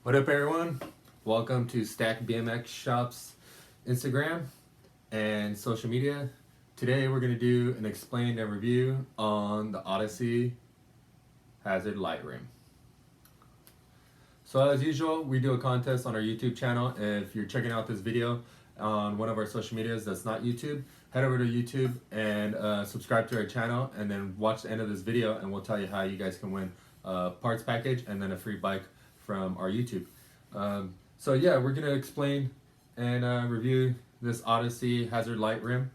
What up, everyone? Welcome to Stack BMX Shop's Instagram and social media. Today we're going to do an explain and review on the Odyssey Hazard light rim. So as usual, we do a contest on our YouTube channel. If you're checking out this video on one of our social medias that's not YouTube, head over to YouTube and subscribe to our channel, and then watch the end of this video and we'll tell you how you guys can win a parts package and then a free bike from our YouTube. So yeah, we're gonna explain and review this Odyssey Hazard light rim.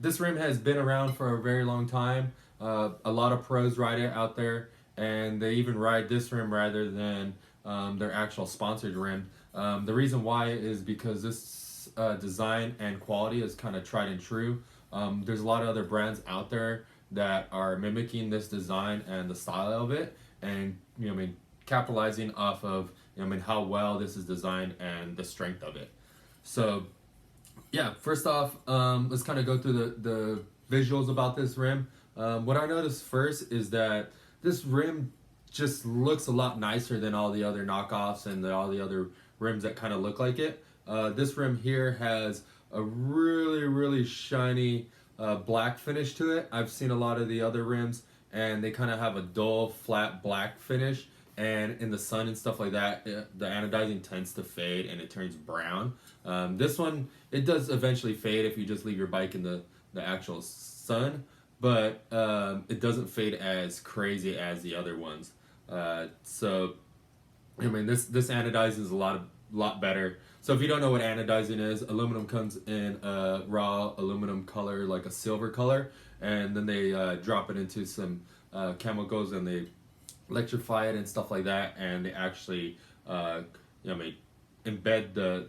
This rim has been around for a very long time. A lot of pros ride it out there, and they even ride this rim rather than their actual sponsored rim. The reason why is because this design and quality is kind of tried and true. There's a lot of other brands out there that are mimicking this design and the style of it, and capitalizing off of how well this is designed and the strength of it. So yeah, first off, let's kind of go through the visuals about this rim. What I noticed first is that this rim just looks a lot nicer than all the other knockoffs and all the other rims that kind of look like it. This rim here has a really shiny black finish to it. I've seen a lot of the other rims and they kind of have a dull flat black finish, and in the sun and stuff like that, the anodizing tends to fade and it turns brown. This one, it does eventually fade if you just leave your bike in the actual sun, but it doesn't fade as crazy as the other ones. So this anodizing is a lot better. So if you don't know what anodizing is, aluminum comes in a raw aluminum color, like a silver color, and then they drop it into some chemicals and they electrify it and stuff like that, and they actually embed the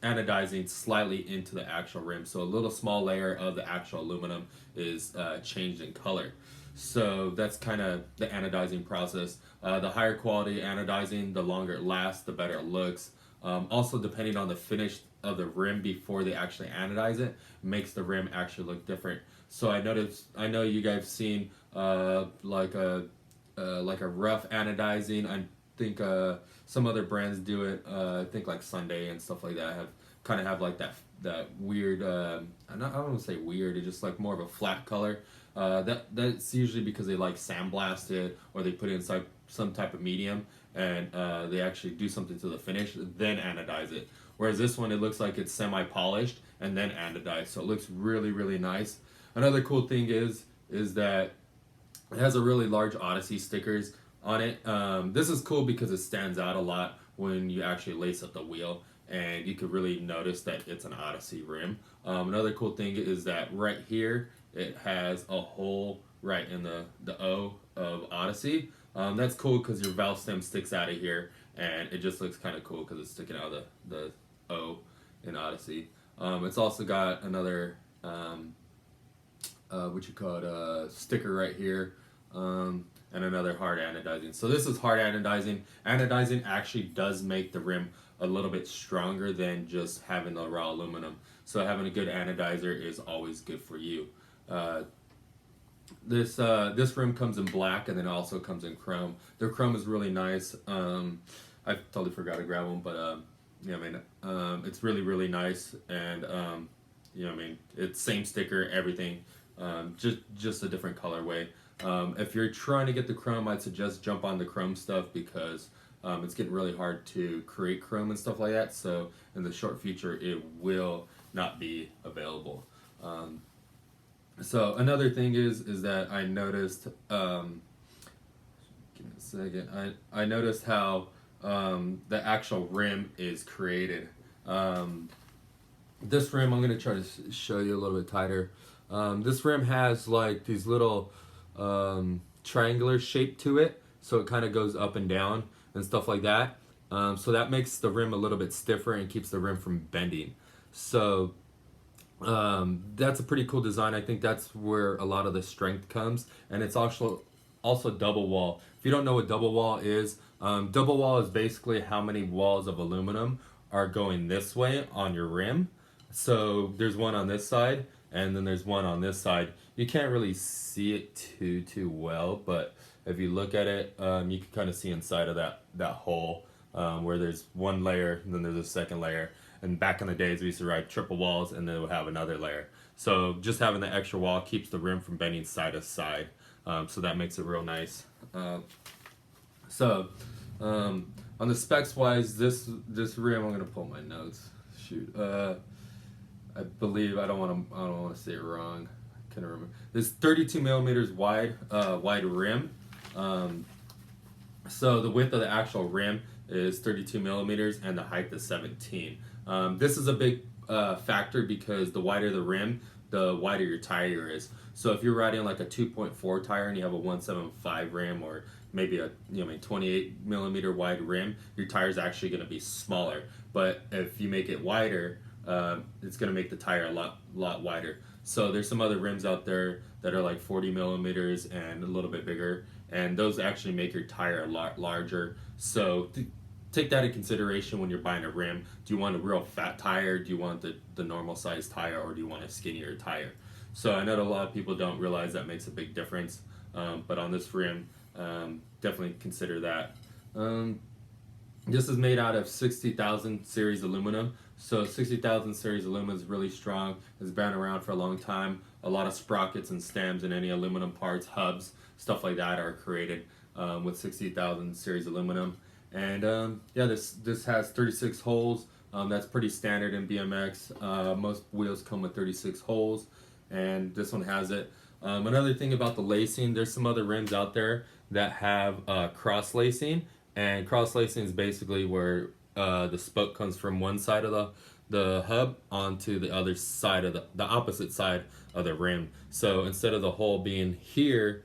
anodizing slightly into the actual rim, so a little small layer of the actual aluminum is changed in color. So that's kind of the anodizing process. The higher quality anodizing, the longer it lasts, the better it looks. Also, depending on the finish of the rim before they actually anodize it, makes the rim actually look different. So I know you guys have seen like a rough anodizing. I think some other brands do it. I think like Sunday and stuff like that have like that weird. I don't want to say weird. It's just like more of a flat color. That's usually because they like sandblast it or they put it inside some type of medium and they actually do something to the finish, then anodize it. Whereas this one, it looks like it's semi-polished and then anodized, so it looks really nice. Another cool thing is that it has a really large Odyssey stickers on it. This is cool because it stands out a lot when you actually lace up the wheel, and you could really notice that it's an Odyssey rim. Another cool thing is that right here, it has a hole right in the O of Odyssey. That's cool because your valve stem sticks out of here, and it just looks kind of cool because it's sticking out of the O in Odyssey. It's also got another sticker right here, and another hard anodizing. So this is hard anodizing. Anodizing actually does make the rim a little bit stronger than just having the raw aluminum. So having a good anodizer is always good for you. This rim comes in black and then also comes in chrome. Their chrome is really nice. I totally forgot to grab one, but it's really nice, and it's same sticker, everything, just a different colorway. If you're trying to get the chrome, I'd suggest jump on the chrome stuff because it's getting really hard to create chrome and stuff like that. So in the short future, it will not be available. So another thing is that I noticed, give me a second, I noticed how the actual rim is created. This rim, I'm going to try to show you a little bit tighter. This rim has like these little triangular shape to it, so it kind of goes up and down and stuff like that. So that makes the rim a little bit stiffer and keeps the rim from bending. So that's a pretty cool design. I think that's where a lot of the strength comes, and it's also double wall. If you don't know what double wall is basically how many walls of aluminum are going this way on your rim. So there's one on this side and then there's one on this side. You can't really see it too well, but if you look at it, you can kind of see inside of that hole. where there's one layer and then there's a second layer. And back in the days, we used to ride triple walls and then it would have another layer. So just having the extra wall keeps the rim from bending side to side. So that makes it real nice. On the specs wise, this rim, I'm gonna pull my notes. Shoot, I believe I don't want to say it wrong. I can't remember. This 32 millimeters wide rim. So the width of the actual rim is 32 millimeters and the height is 17. This is a big factor because the wider the rim, the wider your tire is. So if you're riding like a 2.4 tire and you have a 175 rim or maybe a 28 millimeter wide rim, your tire is actually going to be smaller. But if you make it wider, it's going to make the tire a lot wider. So there's some other rims out there that are like 40 millimeters and a little bit bigger, and those actually make your tire a lot larger. So take that in consideration when you're buying a rim. Do you want a real fat tire? Do you want the normal size tire, or do you want a skinnier tire? So I know that a lot of people don't realize that makes a big difference, but on this rim, definitely consider that. This is made out of 60,000 series aluminum. So 60,000 series aluminum is really strong. It's been around for a long time. A lot of sprockets and stems and any aluminum parts, hubs, stuff like that are created with 60,000 series aluminum. And yeah, this has 36 holes. That's pretty standard in BMX. Most wheels come with 36 holes, and this one has it. Another thing about the lacing, there's some other rims out there that have cross lacing, and cross lacing is basically where the spoke comes from one side of the hub onto the other side of the opposite side of the rim. So instead of the hole being here,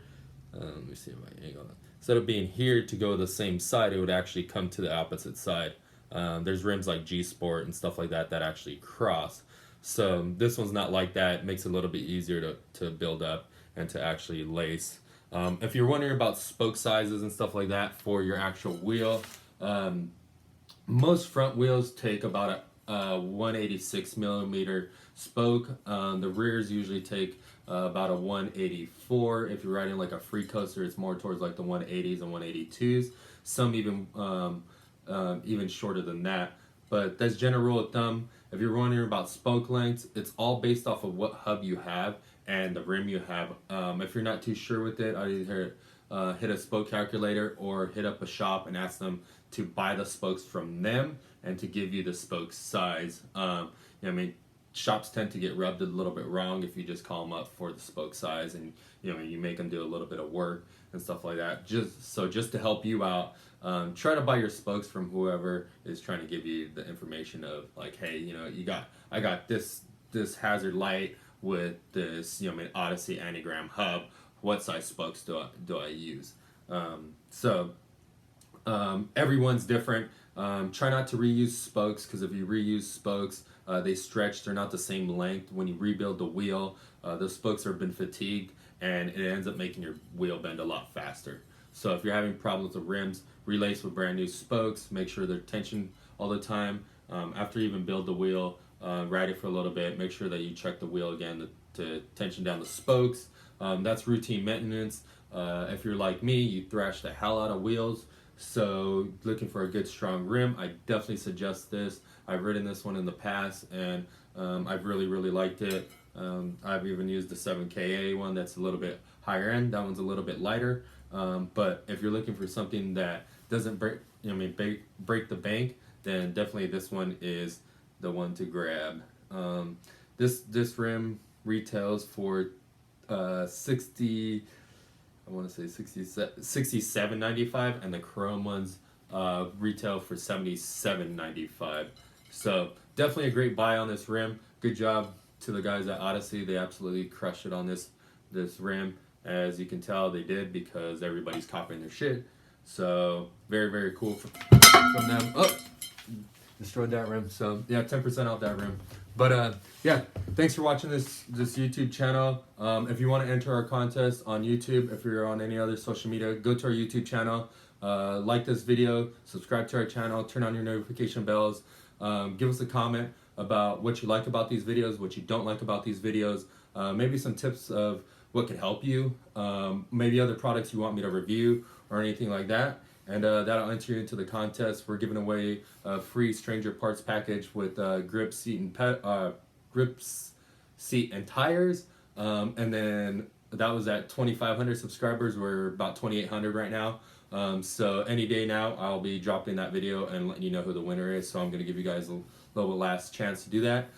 let me see if I angle that. Instead of being here to go the same side, it would actually come to the opposite side. There's rims like G Sport and stuff like that that actually cross. So this one's not like that. It makes it a little bit easier to build up and to actually lace. If you're wondering about spoke sizes and stuff like that for your actual wheel, most front wheels take about a 186 millimeter spoke. The rears usually take about a 184. If you're riding like a free coaster, it's more towards like the 180s and 182s. Some even shorter than that. But that's general rule of thumb. If you're wondering about spoke lengths, it's all based off of what hub you have and the rim you have. If you're not too sure with it, I'd either hit a spoke calculator or hit up a shop and ask them to buy the spokes from them and to give you the spoke size. Shops tend to get rubbed a little bit wrong if you just call them up for the spoke size, and you make them do a little bit of work and stuff like that. Just to help you out, try to buy your spokes from whoever is trying to give you the information of like, hey, I got this Hazard Lite with this Odyssey anagram hub. What size spokes do I use? Everyone's different. Try not to reuse spokes, because if you reuse spokes, they stretch. They're not the same length. When you rebuild the wheel, those spokes have been fatigued, and it ends up making your wheel bend a lot faster. So if you're having problems with rims, relace with brand new spokes. Make sure they're tensioned all the time. After you even build the wheel, ride it for a little bit. Make sure that you check the wheel again to tension down the spokes. That's routine maintenance. If you're like me, you thrash the hell out of wheels. So looking for a good strong rim, I definitely suggest this. I've ridden this one in the past, and I've really liked it. I've even used the 7KA one that's a little bit higher end. That one's a little bit lighter. But if you're looking for something that doesn't break the bank, then definitely this one is the one to grab. This rim retails for $67.95, and the chrome ones retail for $77.95. So definitely a great buy on this rim. Good job to the guys at Odyssey. They absolutely crushed it on this rim. As you can tell, they did, because everybody's copying their shit. So very cool from them. Oh, destroyed that rim. So yeah, 10% off that rim. But yeah, thanks for watching this YouTube channel. If you want to enter our contest on YouTube, if you're on any other social media, go to our YouTube channel, like this video, subscribe to our channel, turn on your notification bells, give us a comment about what you like about these videos, what you don't like about these videos, maybe some tips of what could help you, maybe other products you want me to review or anything like that. and that'll enter you into the contest. We're giving away a free Stranger Parts package with grips, seat, and tires. And then that was at 2,500 subscribers. We're about 2,800 right now. So any day now, I'll be dropping that video and letting you know who the winner is. So I'm going to give you guys a little last chance to do that.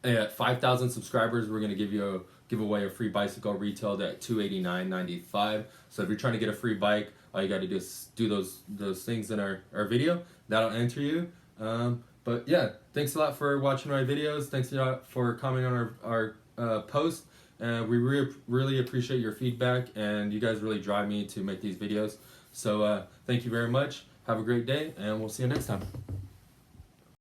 At 5,000 subscribers, we're going to give away a free bicycle retailed at $289.95. So if you're trying to get a free bike, all you got to do is do those things in our video. That'll enter you. But yeah, thanks a lot for watching my videos. Thanks a lot for commenting on our post. We really appreciate your feedback, and you guys really drive me to make these videos. So thank you very much. Have a great day, and we'll see you next time.